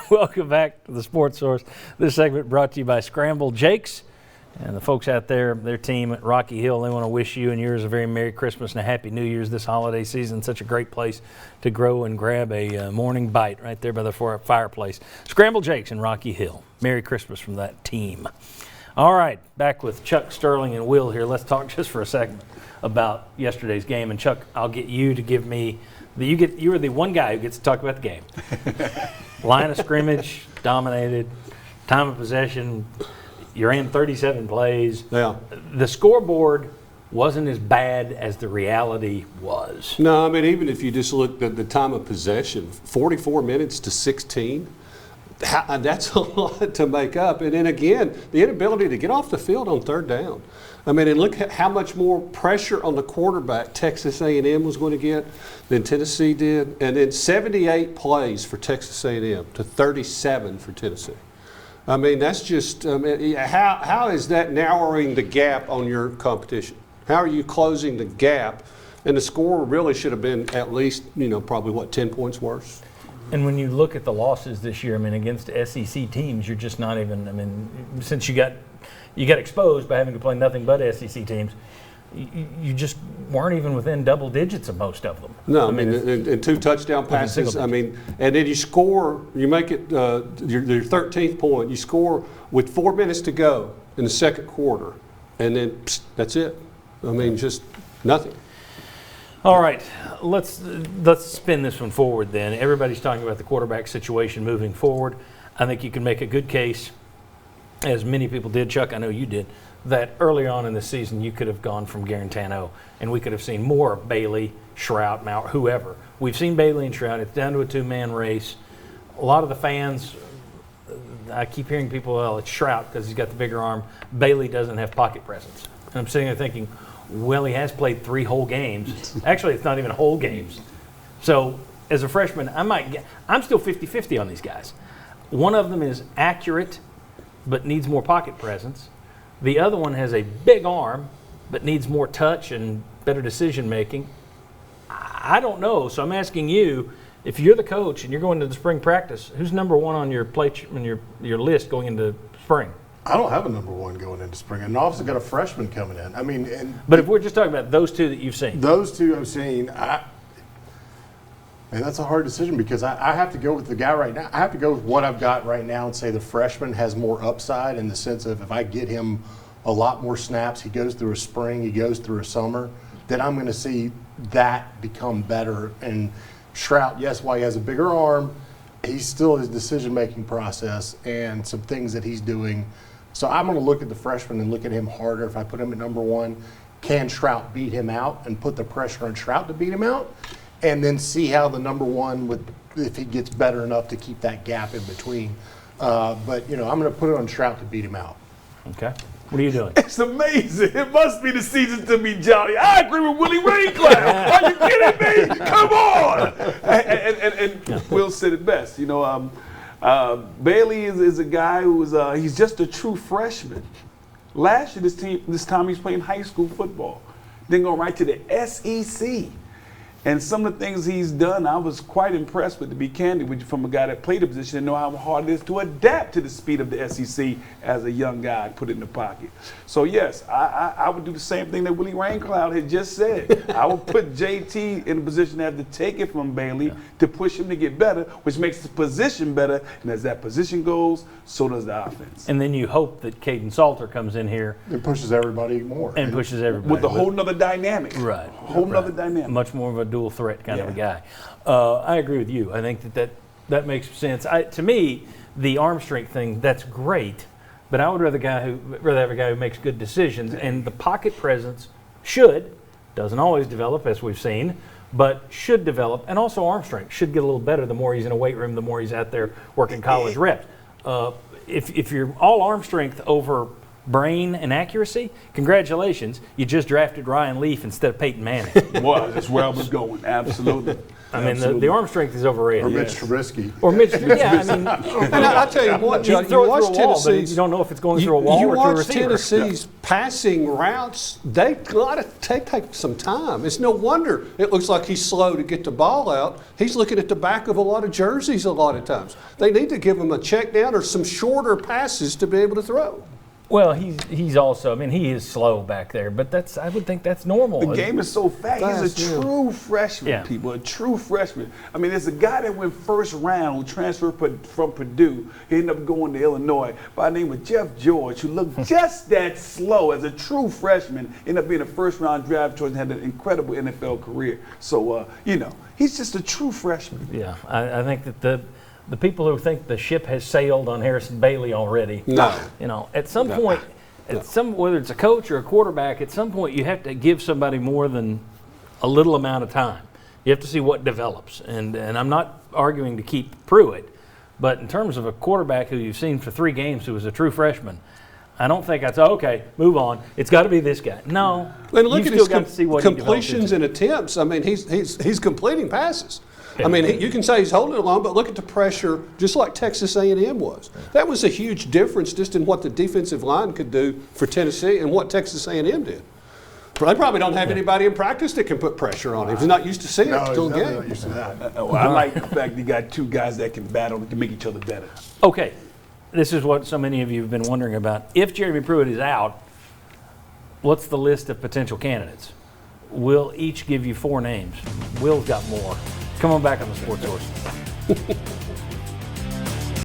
Welcome back to the Sports Source. This segment brought to you by Scramble Jakes and the folks out there, their team at Rocky Hill. They want to wish you and yours a very Merry Christmas and a Happy New Year's this holiday season. Such a great place to grow and grab a morning bite right there by the fireplace. Scramble Jakes in Rocky Hill. Merry Christmas from that team. All right, back with Chuck Sterling and Will here. Let's talk just for a second about yesterday's game. And Chuck, I'll get you to give me you are the one guy who gets to talk about the game. Line of scrimmage, dominated, time of possession, you're in 37 plays. Yeah. The scoreboard wasn't as bad as the reality was. No, I mean, even if you just look at the time of possession, 44 minutes to 16, that's a lot to make up. And then again, the inability to get off the field on third down. I mean, and look at how much more pressure on the quarterback Texas A&M was going to get than Tennessee did. And then 78 plays for Texas A&M to 37 for Tennessee. I mean, that's just how is that narrowing the gap on your competition? How are you closing the gap? And the score really should have been at least, probably 10 points worse. And when you look at the losses this year, I mean, against SEC teams, you're just not even. Since you got exposed by having to play nothing but SEC teams, you just weren't even within double digits of most of them. No, and 2 touchdown passes. And then you score, you make it your 13th point. You score with 4 minutes to go in the second quarter, and then that's it. Just nothing. All right, let's spin this one forward then. Everybody's talking about the quarterback situation moving forward. I think you can make a good case, as many people did, Chuck, I know you did, that early on in the season you could have gone from Garantano and we could have seen more of Bailey, Shrout, Maurer, whoever. We've seen Bailey and Shrout. It's down to a 2-man race. A lot of the fans, I keep hearing people, well, it's Shrout because he's got the bigger arm. Bailey doesn't have pocket presence. And I'm sitting there thinking, well, he has played 3 whole games. Actually, it's not even whole games. So as a freshman, I'm still 50-50 on these guys. One of them is accurate but needs more pocket presence. The other one has a big arm but needs more touch and better decision making. I don't know, so I'm asking you, if you're the coach and you're going to the spring practice, who's number one on your your list going into spring? I don't have a number one going into spring. And obviously got a freshman coming in. But if we're just talking about those two that you've seen. Those two I've seen, and that's a hard decision because I have to go with the guy right now. I have to go with what I've got right now and say the freshman has more upside in the sense of if I get him a lot more snaps, he goes through a spring, he goes through a summer, then I'm going to see that become better. And Shrout, yes, while he has a bigger arm, he's still his decision-making process and some things that he's doing. So I'm going to look at the freshman and look at him harder. If I put him at number one, can Shrout beat him out and put the pressure on Shrout to beat him out? And then see how the number one, if he gets better enough to keep that gap in between. But, I'm going to put it on Shrout to beat him out. Okay. What are you doing? It's amazing. It must be the season to be jolly. I agree with Willie Raincloud. Are you kidding me? Come on. And Will said it best. Bailey is a guy he's just a true freshman. Last year, this time he's playing high school football. Then go right to the SEC. And some of the things he's done, I was quite impressed with, to be candid with you, from a guy that played the position and know how hard it is to adapt to the speed of the SEC as a young guy, put it in the pocket. So, yes, I would do the same thing that Willie Raincloud had just said. I would put JT in a position to have to take it from Bailey to push him to get better, which makes the position better. And as that position goes, so does the offense. And then you hope that Caden Salter comes in here. It pushes everybody more. And pushes everybody. With a whole nother dynamic. Right. Whole nother dynamic. Much more of a dual threat kind of a guy. I agree with you. I think that makes sense. To me, the arm strength thing, that's great, but I would rather have a guy who makes good decisions, and the pocket presence doesn't always develop, as we've seen, but should develop, and also arm strength should get a little better the more he's in a weight room, the more he's out there working college reps. If you're all arm strength over brain and accuracy, congratulations, you just drafted Ryan Leaf instead of Peyton Manning. Boy, that's where I was going. Absolutely. I mean, Absolutely. the arm strength is overrated. Or Mitch Trubisky. Or Mitch, yeah, I mean, And I tell you what, you John, can throw you it through watch a wall, but Tennessee's. you don't know if it's going through a wall you or through a watch receiver. Tennessee's passing routes, they take some time. It's no wonder it looks like he's slow to get the ball out. He's looking at the back of a lot of jerseys a lot of times. They need to give him a check down or some shorter passes to be able to throw. Well, he's also, I mean, he is slow back there, but I would think that's normal. The game is so fast. He's Fast, a yeah. true freshman, Yeah. people. A true freshman. I mean, there's a guy that went first round who transferred from Purdue. He ended up going to Illinois by the name of Jeff George, who looked just that slow as a true freshman. Ended up being a first round draft choice and had an incredible NFL career. So, he's just a true freshman. Yeah, I think that the people who think the ship has sailed on Harrison Bailey already, No. at some point, whether it's a coach or a quarterback, at some point you have to give somebody more than a little amount of time. You have to see what develops. And I'm not arguing to keep Pruitt, but in terms of a quarterback who you've seen for 3 games who was a true freshman, I don't think I'd say, okay, move on. It's got to be this guy. No, And look you've at still his got to see what he completions develops and attempts. I mean, he's completing passes. I mean, you can say he's holding it long, but look at the pressure, just like Texas A&M was. That was a huge difference just in what the defensive line could do for Tennessee and what Texas A&M did. They probably don't have anybody in practice that can put pressure on him. He's not used to seeing it No, until he's the definitely game. not used to that. Well, I like the fact you got 2 guys that can battle and can make each other better. Okay, this is what so many of you have been wondering about. If Jeremy Pruitt is out, what's the list of potential candidates? We'll each give you 4 names. Will's got more. Come on back on the Sports Source.